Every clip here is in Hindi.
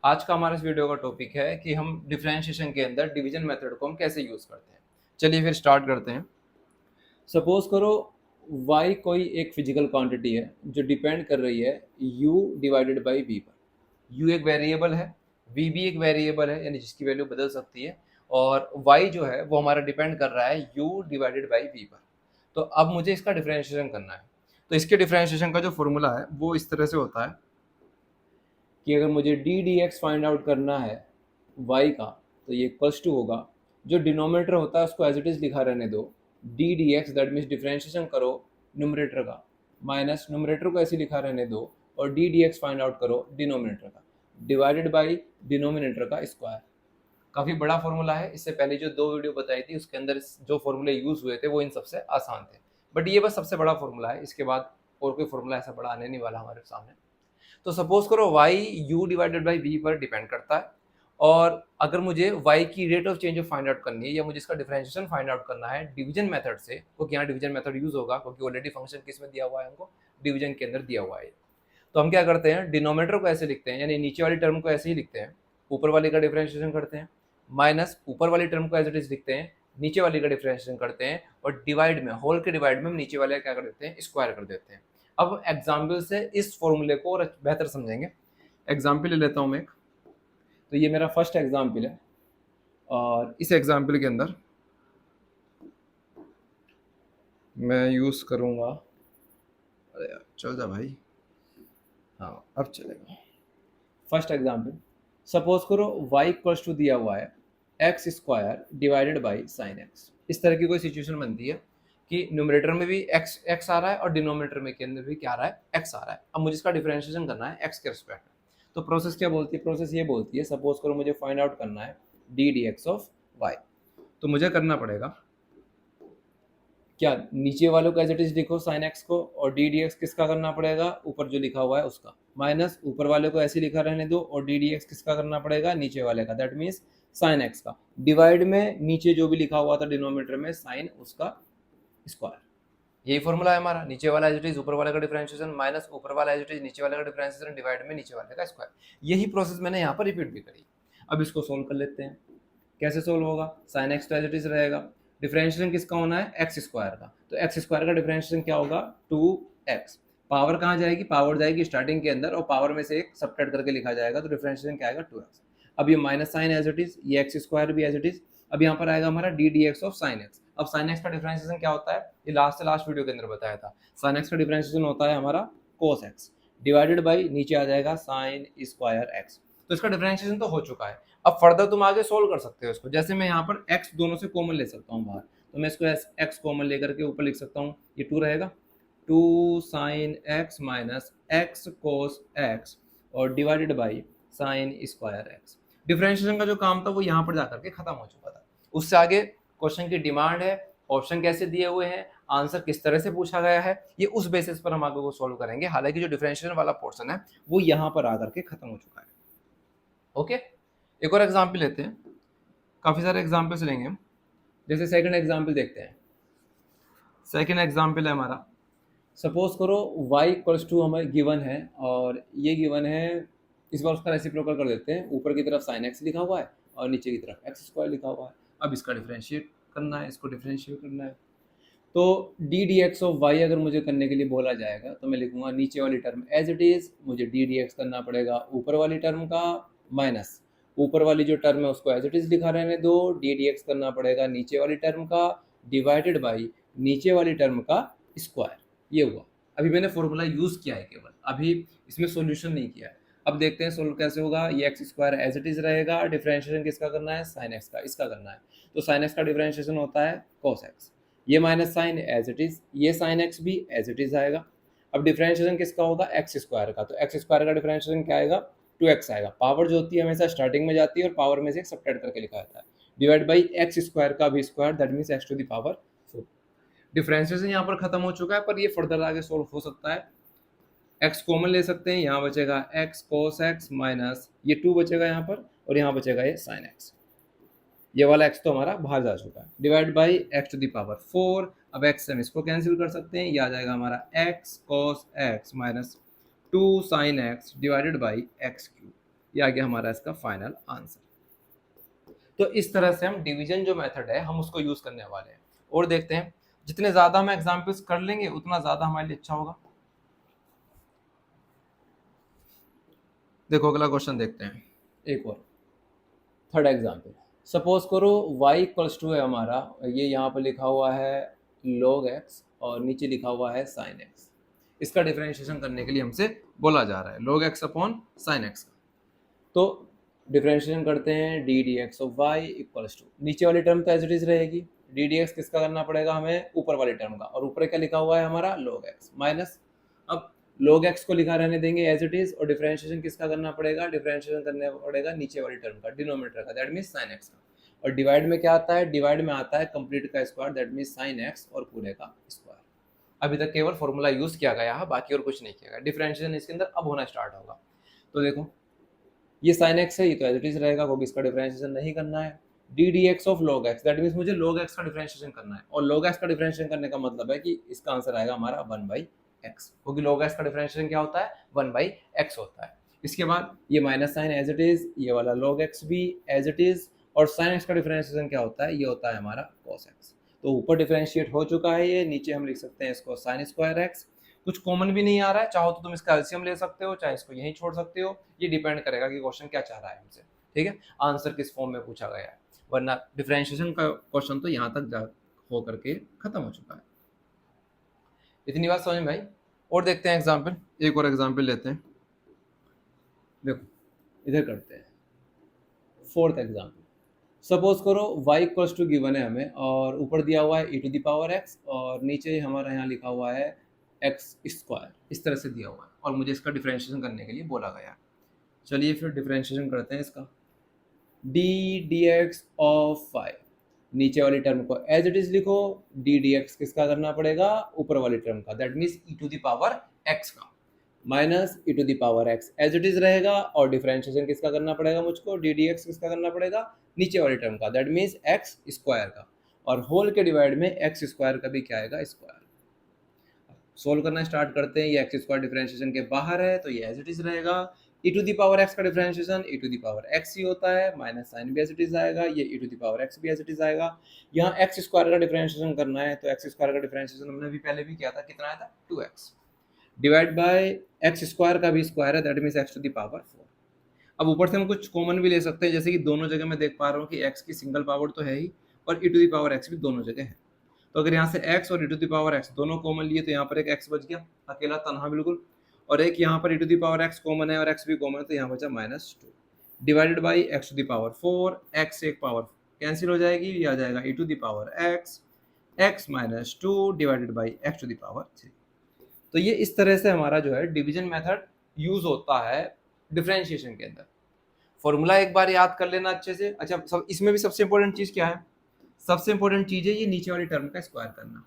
आज का हमारा इस वीडियो का टॉपिक है कि हम डिफरेंशिएशन के अंदर डिवीजन मेथड को हम कैसे यूज़ करते हैं। चलिए फिर स्टार्ट करते हैं। सपोज करो y कोई एक फिजिकल क्वांटिटी है जो डिपेंड कर रही है u डिवाइडेड बाई v पर। u एक वेरिएबल है, v भी एक वेरिएबल है, यानी जिसकी वैल्यू बदल सकती है, और y जो है वो हमारा डिपेंड कर रहा है u डिवाइडेड बाई v पर। तो अब मुझे इसका डिफरेंशिएशन करना है। तो इसके डिफरेंशिएशन का जो फॉर्मूला है वो इस तरह से होता है कि अगर मुझे d d x find out करना है y का, तो ये इक्वल्स टू होगा, जो डिनोमिनेटर होता है उसको एज इट इज़ लिखा रहने दो, D d x, that means differentiation करो न्यूमरेटर का, माइनस न्यूमरेटर को ऐसे लिखा रहने दो, और D d x find out करो डिनोमिनेटर का, डिवाइडेड बाई डिनोमिनेटर का स्क्वायर। काफ़ी बड़ा फॉर्मूला है। इससे पहले जो 2 वीडियो बताई थी उसके अंदर जो फॉर्मूले यूज़ हुए थे वो इन सबसे आसान थे, बट ये बस सबसे बड़ा फॉर्मूला है। इसके बाद और कोई फॉर्मूला ऐसा बड़ा आने नहीं वाला हमारे सामने। तो सपोज करो y u divided by v पर डिपेंड करता है, और अगर मुझे y की rate of change find out करनी है या मुझे इसका डिफरेंशिएशन फाइंड आउट करना है डिवीजन मेथड से, क्योंकि यहाँ डिवीजन मेथड यूज होगा, क्योंकि ऑलरेडी फंक्शन किस में दिया हुआ है, हमको डिवीजन के अंदर दिया हुआ है। तो हम क्या करते हैं, डिनोमिनेटर को ऐसे लिखते हैं, यानी नीचे वाली टर्म को ऐसे ही लिखते हैं, ऊपर वाले का डिफरेंशिएशन करते हैं, माइनस ऊपर वाली टर्म को एज इट इज लिखते हैं, नीचे वाली का डिफरेंशिएशन करते हैं, और डिवाइड में, होल के डिवाइड में हम नीचे वाले क्या कर देते हैं, स्क्वायर कर देते हैं। अब एग्जाम्पल से इस फॉर्मूले को और बेहतर समझेंगे। एग्जाम्पल ले लेता हूँ मैं एक। तो ये मेरा फर्स्ट एग्जाम्पल है, और इस एग्जाम्पल के अंदर मैं यूज़ करूँगा, अरे यार चल जा भाई, हाँ अब चलेगा। फर्स्ट एग्जाम्पल, सपोज करो y इक्वल्स टू दिया हुआ है x square divided by sine x. इस तरह की कोई सिचुएशन बनती है कि न्यूमरेटर में भी x आ रहा है और डिनोमिनेटर में के अंदर भी क्या आ रहा है, x आ रहा है। अब मुझे इसका डिफरेंशिएशन करना है x के रिस्पेक्ट में। तो प्रोसेस क्या बोलती है, प्रोसेस ये बोलती है, सपोज करो मुझे फाइंड आउट करना है d d x of y. तो मुझे करना पड़ेगा क्या, नीचे वालों का एज इट इज लिखो साइन एक्स को, और डी डी एक्स किसका करना पड़ेगा, ऊपर जो लिखा हुआ है उसका, माइनस ऊपर वाले को ऐसे लिखा रहने दो, और डी डी एक्स किसका करना पड़ेगा, नीचे वाले का, दैट मीन्स साइन एक्स का, डिवाइड में नीचे जो भी लिखा हुआ था डिनोमिनेटर में साइन उसका स्क्वायर। यही फॉर्मूला है हमारा, नीचे वाला एज इट इज ऊपर वाले का डिफरेंशिएशन, माइनस ऊपर वाला एज इट इज नीचे वाले का डिफरेंशिएशन, डिवाइड में नीचे वाले का स्क्वायर। यही प्रोसेस मैंने यहाँ पर रिपीट भी करी। अब इसको सोल्व कर लेते हैं। कैसे सोल्व होगा, साइन एक्स तो एज इट इज रहेगा, डिफरेंशिएशन किसका होना है, एक्स स्क्वायर का, तो एक्स स्क्वायर का डिफरेंशिएशन क्या होगा, 2x। पावर कहाँ जाएगी, पावर जाएगी स्टार्टिंग के अंदर, और पावर में से एक सब्ट्रैक्ट करके लिखा जाएगा, तो डिफरेंशिएशन क्या आएगा, 2x। अब ये minus sine as it is, ये एक्स स्क्वायर भी एज इट इज। अब यहाँ पर आएगा हमारा d d x of sine x. अब साइन एक्स का डिफरेंशिएशन क्या होता है, ये लास्ट से लास्ट वीडियो के अंदर बताया था। साइन एक्स का डिफरेंशिएशन होता है हमारा कोस एक्स, डिवाइडेड बाई नीचे आ जाएगा साइन स्क्वायर एक्स। तो इसका डिफरेंशिएशन तो हो चुका है। अब फर्दर तुम आगे सोल्व कर सकते हो इसको। जैसे मैं यहाँ पर x दोनों से कॉमन ले सकता हूँ बाहर, तो मैं इसको x कॉमन लेकर के ऊपर लिख सकता हूँ, ये 2 रहेगा, 2 sine x minus x cos x, और divided by sine square x. Differentiation का जो काम था वो यहाँ पर जाकर के खत्म हो चुका था। उससे आगे क्वेश्चन की डिमांड है, ऑप्शन कैसे दिए हुए हैं, आंसर किस तरह से पूछा गया है, ये उस बेसिस पर हम आगे को सोल्व करेंगे। हालांकि जो डिफरेंशिएशन वाला पोर्शन है वो यहाँ पर आकर के खत्म हो चुका है। ओके, एक और एग्जाम्पल लेते हैं, काफ़ी सारे एग्जाम्पल्स लेंगे हम। जैसे सेकंड एग्जाम्पल देखते हैं। सेकंड एग्जाम्पल है हमारा, सपोज करो y इक्वल्स टू हमें गिवन है, और ये गिवन है, इस बार उसका रेसिप्रोकल कर देते हैं, ऊपर की तरफ साइन एक्स लिखा हुआ है और नीचे की तरफ एक्स स्क्वायर लिखा हुआ है। अब इसका डिफरेंशिएट करना है, इसको डिफरेंशिएट करना है। तो d d x of y अगर मुझे करने के लिए बोला जाएगा, तो मैं लिखूंगा नीचे वाली टर्म एज इट इज, मुझे डी डी एक्स करना पड़ेगा ऊपर वाली टर्म का, माइनस ऊपर वाली जो टर्म है उसको एज इट इज लिखा रहने दो, डी डी एक्स करना पड़ेगा नीचे वाली टर्म का, डिवाइडेड बाई नीचे वाली टर्म का स्क्वायर। ये हुआ। अभी मैंने फॉर्मूला यूज़ किया है केवल, अभी इसमें सॉल्यूशन नहीं किया है। अब देखते हैं सोल्व कैसे होगा। ये x square as it is रहेगा, डिफरेंशिएशन किसका करना है, साइन एक्स का, इसका करना है। तो साइन एक्स का डिफरेंशिएशन होता है कोस एक्स, ये minus sine as it is, ये साइन एक्स भी एज इट इज आएगा। अब डिफरेंशिएशन किसका होगा, एक्स स्क्वायर का, तो एक्स स्क्वायर का डिफरेंशिएशन क्या आएगा, 2x आएगा। पावर जो होती है हमेशा स्टार्टिंग में जाती है और पावर में से एक सब्ट्रैक्ट करके लिखा जाता है, डिवाइड बाई एक्स स्क्वायर का भी square, that means x to the power 4। Differentiation यहाँ पर खत्म हो चुका है, पर ये फर्दर आगे सोल्व हो सकता है। x कॉमन ले सकते हैं, यहाँ बचेगा x cos x माइनस ये 2 बचेगा यहाँ पर, और यहाँ बचेगा ये sin x। ये वाला x तो हमारा बाहर जा चुका है, divide by x to the power 4। अब x से हम इसको कैंसिल कर सकते हैं, ये आ जाएगा हमारा x cos x minus 2 sin x divided by x cube. ये आ गया हमारा इसका फाइनल आंसर। तो इस तरह से हम डिवीजन जो मेथड है हम उसको यूज करने वाले हैं। और देखते हैं जितने ज्यादा हम एग्जाम्पल्स कर लेंगे उतना ज्यादा हमारे लिए अच्छा होगा। देखो अगला क्वेश्चन देखते हैं, एक और थर्ड एग्जाम्पल। सपोज करो y इक्वल्स टू है हमारा, ये यहाँ पर लिखा हुआ है log x और नीचे लिखा हुआ है sin x। इसका डिफरेंशिएशन करने के लिए हमसे बोला जा रहा है log x upon sin x का। तो डिफरेंशिएशन करते हैं d d x of y equals to, नीचे वाली टर्म तो एज इट इज रहेगी, डी डी एक्स किसका करना पड़ेगा हमें, ऊपर वाली टर्म का, और ऊपर क्या लिखा हुआ है हमारा log x माइनस, अब log x को लिखा रहने देंगे एज इट इज, और डिफरेंशिएशन किसका करना पड़ेगा, डिफरेंशिएशन करना पड़ेगा नीचे वाली टर्म का, डिनोमिनेटर का, दैट मींस sin x का। और डिवाइड में क्या आता है, डिवाइड में आता है कंप्लीट का square, that means sin x और पूरे का स्क्वायर। अभी तक केवल फॉर्मूला यूज किया गया है, बाकी और कुछ नहीं किया गया। डिफरेंशिएशन इसके अंदर अब होना स्टार्ट होगा। तो देखो ये sin x है, ये तो एज इट इज रहेगा क्योंकि इसका डिफरेंशिएशन नहीं करना है। D d x of log x, that means मुझे log x का डिफरेंशिएशन करना है, और log x का डिफरेंशिएशन करने का मतलब है कि इसका आंसर आएगा हमारा 1/x, क्योंकि log x का डिफरेंशिएशन क्या होता है, 1/x होता है। इसके बाद ये minus sine as it is, ये वाला log x भी एज इट इज, और sin x का डिफरेंशिएशन क्या होता है, ये होता है हमारा cos x। तो ऊपर डिफरेंशिएट हो चुका है ये, नीचे हम लिख सकते हैं इसको sin स्क्वायर x। कुछ कॉमन भी नहीं आ रहा है, चाहो तो तुम इसका एलसीएम ले सकते हो, चाहे इसको यहीं छोड़ सकते हो, ये डिपेंड करेगा कि क्वेश्चन क्या चाह रहा है हमसे, ठीक है, आंसर किस फॉर्म में पूछा गया है। वरना डिफरेंशिएशन का क्वेश्चन तो यहाँ तक जा हो करके खत्म हो चुका है। इतनी बात समझ में भाई। और देखते हैं एग्जाम्पल, एक और एग्जाम्पल लेते हैं। देखो इधर करते हैं फोर्थ एग्जाम्पल। सपोज करो y इक्वल्स टू गिवन है हमें, और ऊपर दिया हुआ है e to the power x, और नीचे हमारा यहाँ लिखा हुआ है x स्क्वायर, इस तरह से दिया हुआ है, और मुझे इसका डिफरेंशिएशन करने के लिए बोला गया। चलिए फिर डिफरेंशिएशन करते हैं इसका। D d x of five, नीचे वाली टर्म को एज इट इज लिखो, डी डी एक्स किसका करना पड़ेगा, ऊपर वाली टर्म का, that means e to the power x का, minus e to the power x as it is रहेगा, और डिफरेंशिएशन किसका करना पड़ेगा मुझको, डी डी एक्स किसका करना पड़ेगा, नीचे वाली टर्म का, दैट मीन्स एक्स स्क्वायर का, और होल के डिवाइड में एक्स स्क्वायर का भी क्या आएगा, स्क्वायर। सोल्व करना स्टार्ट करते हैं। ये एक्स स्क्वायर डिफरेंशिएशन के बाहर है तो ये एज इट इज रहेगा, e to the power x का differentiation e to the power x ही होता है, माइनस साइन भी एज इट इज आएगा, ये e to the power x भी एज इट इज आएगा। यहाँ एक्स स्क्वायर का डिफरेंशिएशन करना है, तो एक्स स्क्वायर का डिफरेंशिएशन हमने भी पहले भी किया था, कितना आया था, 2x divide by x square का भी स्क्वायर है, that means x to the power 4। अब ऊपर से हम कुछ कॉमन भी ले सकते हैं, जैसे कि दोनों जगह मैं देख पा रहा हूँ कि एक्स की सिंगल पावर तो है ही, और ई टू दी पावर एक्स भी दोनों जगह है। तो अगर यहाँ से x और e to the power x दोनों कॉमन लिए तो यहाँ पर एक x बच गया अकेला तनहा बिल्कुल, और एक यहाँ पर e to the power x common है और x भी कॉमन है, तो यहाँ बचा -2 divided by x to the power 4, x से एक पावर कैंसिल हो जाएगी, ये आ जाएगा e to the power x -2 divided by x to the power 3। तो ये इस तरह से हमारा जो है डिवीजन मेथड यूज होता है डिफरेंशिएशन के अंदर। फॉर्मूला एक बार याद कर लेना अच्छे से। अच्छा सब इसमें भी सबसे इंपॉर्टेंट चीज क्या है, सबसे इंपॉर्टेंट चीज है ये नीचे वाली टर्म का स्क्वायर करना।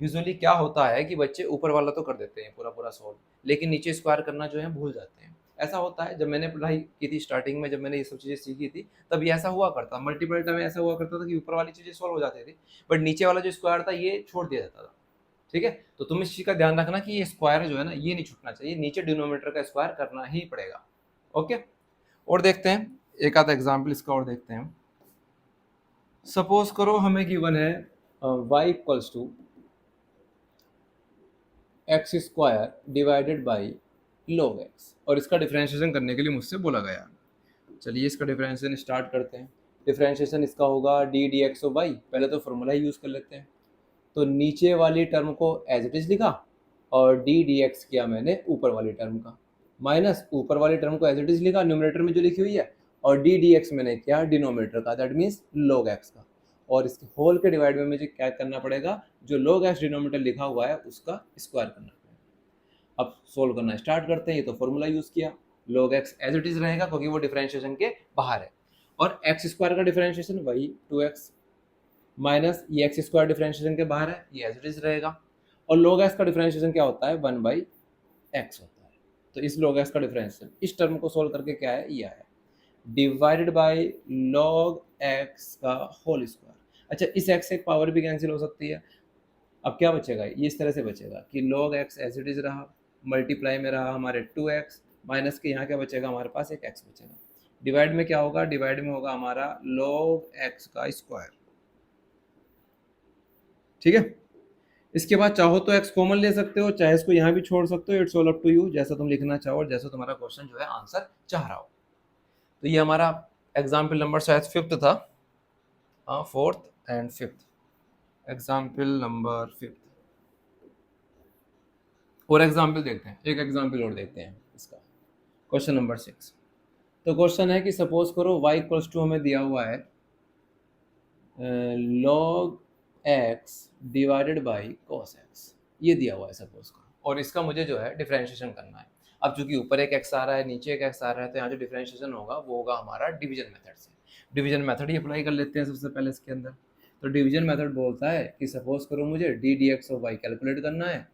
यूजुअली क्या होता है कि बच्चे ऊपर वाला तो कर देते हैं पूरा पूरा सॉल्व, लेकिन नीचे स्क्वायर करना जो है भूल जाते हैं। ऐसा होता है, जब मैंने पढ़ाई की थी स्टार्टिंग में, जब मैंने ये सब चीज़ें सीखी थी, तब ये ऐसा हुआ करता, मल्टीपल टाइम ऐसा हुआ करता था कि ऊपर वाली चीज़ें सॉल्व हो जाती थी, बट नीचे वाला जो स्क्वायर था ये छोड़ दिया जाता था। ठीक है, तो तुम इस चीज़ का ध्यान रखना कि ये स्क्वायर जो है ना ये नहीं छूटना चाहिए, नीचे डिनोमिनेटर का स्क्वायर करना ही पड़ेगा। ओके, और देखते हैं एक आधा एग्जाम्पल इसका और देखते हैं। सपोज करो हमें गिवन है y equals to x square divided by log x, और इसका डिफरेंशिएशन करने के लिए मुझसे बोला गया। चलिए इसका डिफरेंशिएशन स्टार्ट करते हैं। डिफरेंशिएशन इसका होगा डी डी एक्स वाई, पहले तो फॉर्मूला ही यूज़ कर लेते हैं। तो नीचे वाली टर्म को एज इट इज लिखा, और डी डी एक्स किया मैंने ऊपर वाली टर्म का, माइनस ऊपर वाली टर्म को एज इट इज लिखा न्यूमरेटर में जो लिखी हुई है, और डी डी एक्स मैंने किया डिनोमिनेटर का, दैट मीन्स log x का, और इसके होल के डिवाइड में मुझे क्या करना पड़ेगा, जो log x डिनोमिनेटर लिखा हुआ है उसका स्क्वायर करना पड़ेगा। अब सोल्व करना स्टार्ट करते हैं। ये तो फॉर्मूला यूज किया, log x as it is रहेगा क्योंकि वो डिफरेंशिएशन के बाहर है, और एक्स स्क्वायर का डिफरेंशिएशन वही 2x, माइनस ये एक्स स्क्वायर डिफरेंशिएशन के बाहर है, ये एज इट इज रहेगा, और log x का डिफरेंशिएशन क्या होता है, 1/x होता है। तो इस log x का डिफरेंशिएशन इस टर्म को सोल्व करके क्या है, ये आया डिवाइडेड बाय log x का होल स्क्वायर। अच्छा इस x से एक पावर भी कैंसिल हो सकती है। अब क्या बचेगा, ये इस तरह से बचेगा कि log x as it is रहा, मल्टीप्लाई में रहा हमारे 2x, माइनस के यहाँ क्या बचेगा हमारे पास, एक एक्स बचेगा। डिवाइड में क्या होगा, डिवाइड में होगा हमारा log एक्स का स्क्वायर, ठीक है। इसके बाद चाहो तो एक्स कॉमन ले सकते हो, चाहे इसको यहाँ भी छोड़ सकते हो, it's all up to you, जैसा तुम लिखना चाहो और जैसा तुम्हारा क्वेश्चन जो है आंसर चाह रहा हो। तो ये हमारा एग्जाम्पल नंबर शायद 5th था, हाँ 4th and 5th, example number 5th। और एग्जाम्पल देखते हैं, एक एग्जाम्पल और देखते हैं इसका, क्वेश्चन नंबर 6। तो क्वेश्चन है कि सपोज करो y इक्वल्स टू हमें दिया हुआ है log x divided by cos x, ये दिया हुआ है सपोज करो, और इसका मुझे जो है डिफरेंशिएशन करना है। अब चूंकि ऊपर एक x आ रहा है, नीचे एक x आ रहा है, तो यहाँ जो डिफरेंशिएशन होगा वो होगा हमारा डिवीजन मेथड से। डिवीजन मेथड ही अप्लाई कर लेते हैं सबसे पहले इसके अंदर। तो डिवीजन मेथड बोलता है कि सपोज करो मुझे d d x of y calculate करना है,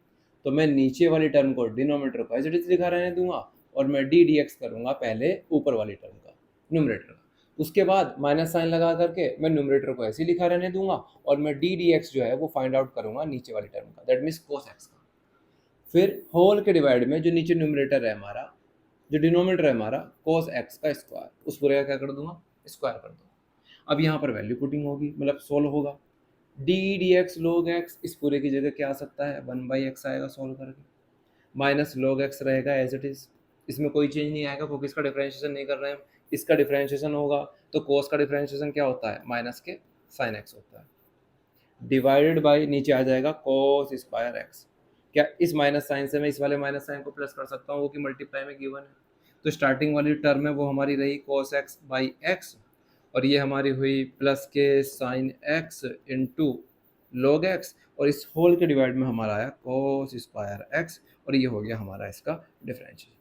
तो मैं नीचे वाली टर्म को डिनोमिनेटर को एज इट इज लिखा रहने दूंगा, और मैं डी डी एक्स करूंगा पहले ऊपर वाली टर्म का, न्यूमरेटर का। उसके बाद माइनस साइन लगा करके मैं न्यूमरेटर को ऐसे ही लिखा रहने दूंगा, और मैं डी डी एक्स जो है वो फाइंड आउट करूंगा नीचे वाली टर्म का, दैट मीन्स कोस एक्स का। फिर होल के डिवाइड में जो नीचे न्यूमरेटर है हमारा, जो डिनोमिनेटर है हमारा कोस एक्स का स्क्वायर, उस पूरे का क्या कर दूंगा, स्क्वायर कर दूंगा। अब यहाँ पर वैल्यू पुटिंग होगी, मतलब सोल्व होगा। D d x log x, इस पूरे की जगह क्या आ सकता है, 1/x आएगा सोल्व करके, माइनस लॉग एक्स रहेगा एज इट इज, इसमें कोई चेंज नहीं आएगा क्योंकि इसका डिफरेंशिएशन नहीं कर रहे हैं। इसका डिफरेंशिएशन होगा तो कोस का डिफरेंशिएशन क्या होता है, माइनस के साइन एक्स होता है, डिवाइडेड बाई नीचे आ जाएगा कोस स्क्वायर एक्स। क्या इस माइनस साइन से मैं इस वाले माइनस साइन को प्लस कर सकता हूँ, वो कि मल्टीप्लाई में गिवन है। तो स्टार्टिंग वाली टर्म है वो हमारी रही कोस एक्स बाई एक्स, और ये हमारी हुई प्लस के sine x into log x, और इस होल के डिवाइड में हमारा आया कोस स्क्वायर एक्स, और ये हो गया हमारा इसका डिफरेंशिएशन।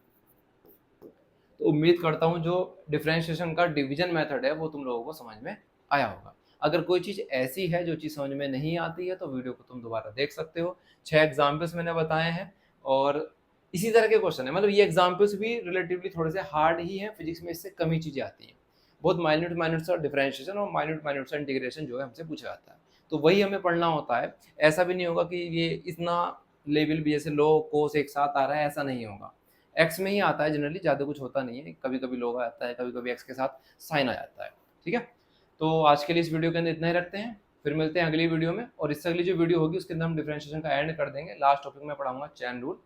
तो उम्मीद करता हूँ जो डिफरेंशिएशन का डिवीजन मेथड है वो तुम लोगों को समझ में आया होगा। अगर कोई चीज़ ऐसी है जो चीज़ समझ में नहीं आती है तो वीडियो को तुम दोबारा देख सकते हो। 6 एग्जाम्पल्स मैंने बताए हैं, और इसी तरह के क्वेश्चन है, मतलब ये एग्जाम्पल्स भी रिलेटिवली थोड़े से हार्ड ही हैं, फिजिक्स में इससे कम ही चीज़ें आती हैं। बहुत माइन्यूट माइन्यूट सा डिफरेंशिएशन और माइन्यूट माइन्यूट सा इंटीग्रेशन जो है हमसे पूछा जाता है, तो वही हमें पढ़ना होता है। ऐसा भी नहीं होगा कि ये इतना लेवल भी जैसे लो कोस एक साथ आ रहा है, ऐसा नहीं होगा। एक्स में ही आता है जनरली, ज़्यादा कुछ होता नहीं है, कभी कभी लोग आता है, कभी कभी एक्स के साथ साइन आ जाता है, ठीक है। तो आज के लिए इस वीडियो के अंदर इतना ही रखते हैं, फिर मिलते हैं अगली वीडियो में, और इससे अगली जो वीडियो होगी उसके अंदर हम डिफरेंशिएशन का एंड कर देंगे। लास्ट टॉपिक में पढ़ाऊंगा चैन रूल,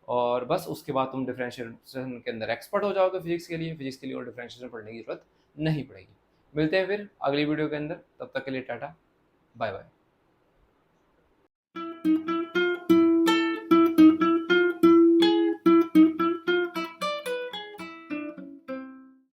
और बस उसके बाद तुम डिफरेंशिएशन के अंदर एक्सपर्ट हो जाओगे फिजिक्स के लिए। फिजिक्स के लिए और डिफरेंशिएशन पढ़ने की जरूरत नहीं पड़ेगी। मिलते हैं फिर अगली वीडियो के अंदर, तब तक के लिए टाटा बाय बाय।